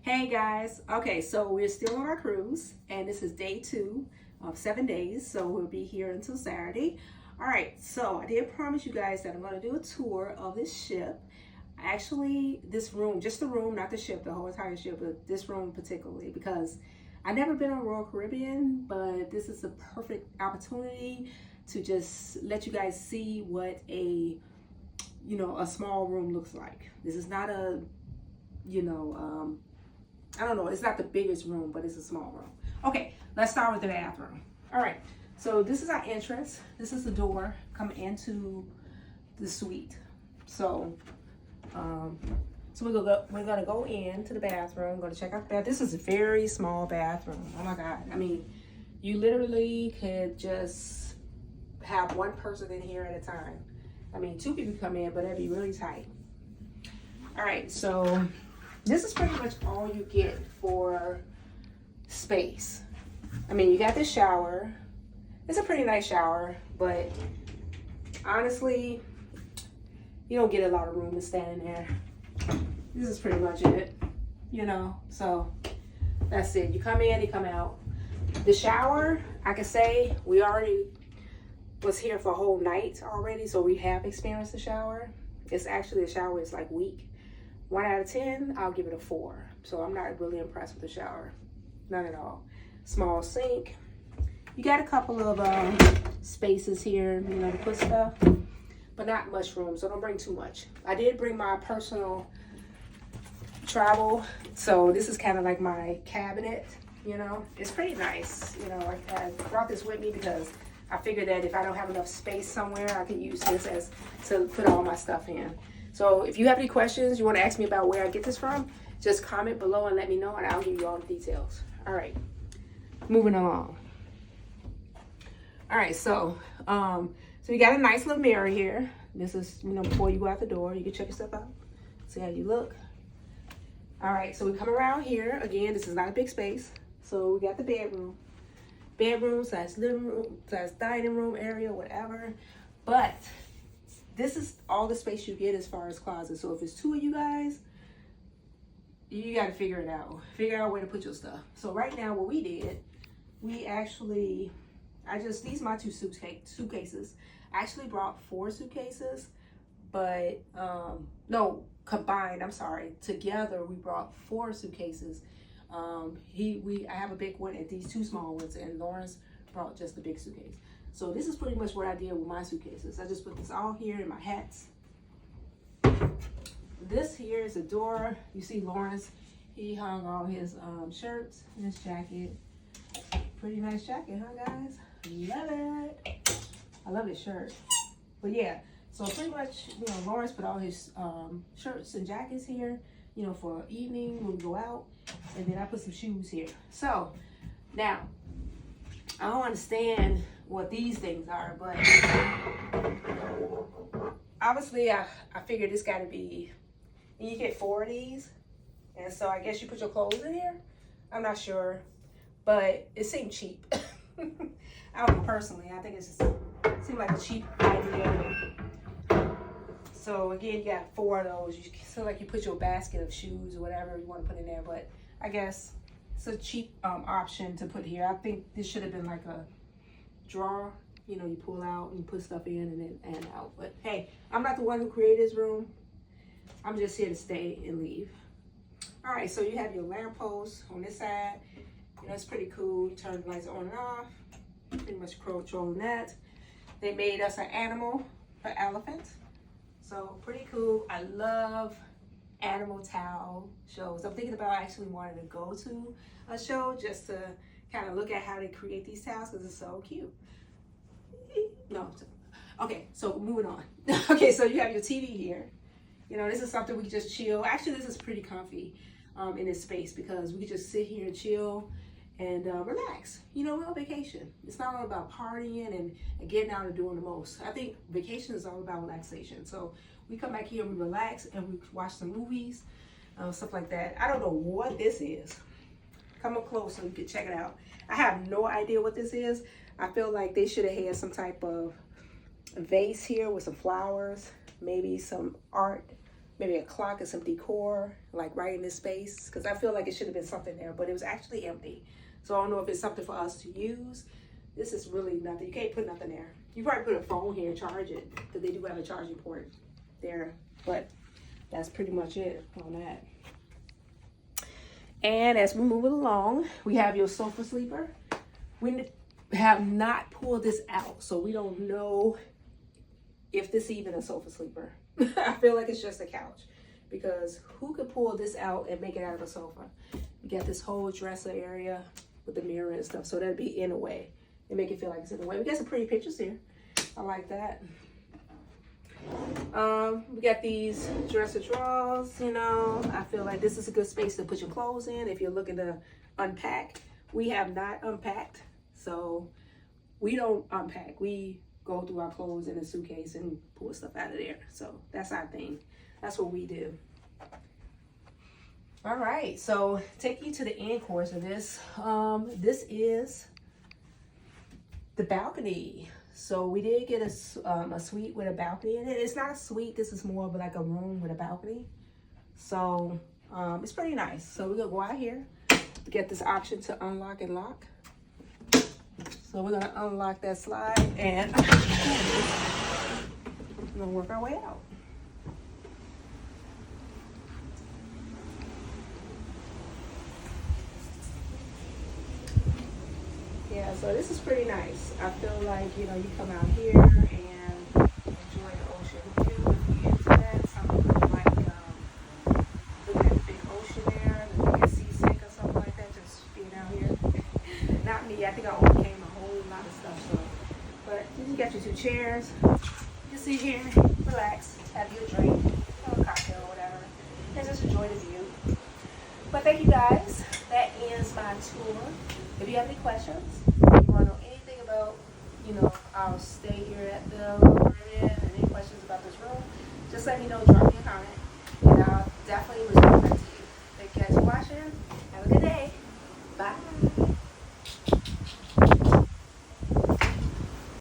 Hey guys, okay, so we're still on our cruise, and this is day 2 of 7 days, so we'll be here until Saturday. All right, so I did promise you guys that I'm going to do a tour of this ship. Actually, this room, just the room, not the ship, the whole entire ship, but this room particularly, because I've never been on Royal Caribbean, but this is a perfect opportunity to just let you guys see what a small room looks like. This is not a, I don't know, it's not the biggest room, but it's a small room. Okay, let's start with the bathroom. All right, so this is our entrance. This is the door coming into the suite. So, we're gonna go into the bathroom, go to check out the bath. This is a very small bathroom. Oh my God, I mean, you literally could just have one person in here at a time. I mean, 2 people come in, but it'd be really tight. All right, so this is pretty much all you get for space. I mean, you got the shower. It's a pretty nice shower, but honestly, you don't get a lot of room to stand in there. This is pretty much it, so that's it. You come in, you come out. The shower, I can say we already was here for a whole night already, so we have experienced the shower. It's actually, the shower is like weak. 1 out of 10, I'll give it a 4. So I'm not really impressed with the shower. None at all. Small sink. You got a couple of spaces here, to put stuff, but not much room, so don't bring too much. I did bring my personal travel, so this is kind of like my cabinet, It's pretty nice, I brought this with me because I figured that if I don't have enough space somewhere, I can use this as to put all my stuff in. So if you have any questions, you want to ask me about where I get this from, just comment below and let me know, and I'll give you all the details. All right, moving along. All right, so you got a nice little mirror here. This is, before you go out the door, you can check yourself out, see how you look. All right, so we come around here. Again, this is not a big space. So we got the bedroom. Bedroom, / living room, / dining room area, whatever. But this is all the space you get as far as closets. So if it's 2 of you guys, you got to figure it out. Figure out where to put your stuff. So right now, what we did, these are my 2 suitcases. I actually brought 4 suitcases, but no, combined, I'm sorry. Together, we brought 4 suitcases. I have a big one and these 2 small ones, and Lawrence brought just the big suitcase. So this is pretty much what I did with my suitcases. I just put this all here in my hats. This here is a door. You see Lawrence, he hung all his shirts and his jacket. Pretty nice jacket, huh guys? Love it. I love his shirt. But yeah, so pretty much, Lawrence put all his shirts and jackets here, for evening when we go out. And then I put some shoes here. So now, I don't understand what these things are, but obviously I figured this got to be, and you get 4 of these, and so I guess you put your clothes in here. I'm not sure, but it seemed cheap. I don't know, personally, I think it seemed like a cheap idea. So again, you got 4 of those. You feel like you put your basket of shoes or whatever you want to put in there, but I guess it's a cheap option to put here. I think this should have been like a drawer. You pull out and put stuff in and out. But hey, I'm not the one who created this room. I'm just here to stay and leave. All right, so you have your lamp post on this side. It's pretty cool. You turn the lights on and off. Pretty much controlling that. They made us an animal, an elephant. So pretty cool. I love animal towel shows. I'm thinking about actually wanting to go to a show just to kind of look at how they create these towels because it's so cute. No, okay, so moving on. Okay, so you have your TV here. This is something we can just chill. Actually, this is pretty comfy in this space because we can just sit here and chill and relax. We're on vacation. It's not all about partying and getting out and doing the most. I think vacation is all about relaxation. So we come back here, we relax, and we watch some movies, stuff like that. I don't know what this is. Come up close so you can check it out. I have no idea what this is. I feel like they should have had some type of vase here with some flowers, maybe some art, maybe a clock and some decor like right in this space, because I feel like it should have been something there, but it was actually empty. So I don't know if it's something for us to use. This is really nothing. You can't put nothing there. You probably put a phone here and charge it, because they do have a charging port there. But that's pretty much it on that. And as we move along, we have your sofa sleeper. We have not pulled this out, so we don't know if this is even a sofa sleeper. I feel like it's just a couch, because who could pull this out and make it out of a sofa? You got this whole dresser area with the mirror and stuff, so that'd be in a way and make it feel like it's in a way. We got some pretty pictures here. I like that. We got these dresser drawers. You know, I feel like this is a good space to put your clothes in if you're looking to unpack. We have not unpacked, so we don't unpack. We go through our clothes in a suitcase and pull stuff out of there. So that's our thing. That's what we do. All right, so take you to the end course of this. This is the balcony. So we did get a suite with a balcony in it. It's not a suite. This is more of like a room with a balcony. So it's pretty nice. So we're gonna go out here to get this option to unlock and lock. So we're gonna unlock that slide and we're gonna work our way out. Yeah, so this is pretty nice. I feel like, you know, you come out here and enjoy the ocean view if you into that. Some people might look at the big ocean there and they get seasick or something like that, just being out here. Not me. I think I overcame a whole lot of stuff. So, but you got your two chairs. You sit here, relax, have your drink, have a cocktail or whatever, and just enjoy the view. But thank you guys. That ends my tour. If you have any questions, if you want to know anything about, you know, our stay here at the Caribbean, and any questions about this room, just let me know. Drop me a comment, and I'll definitely respond back to you. Thank you guys for watching. Have a good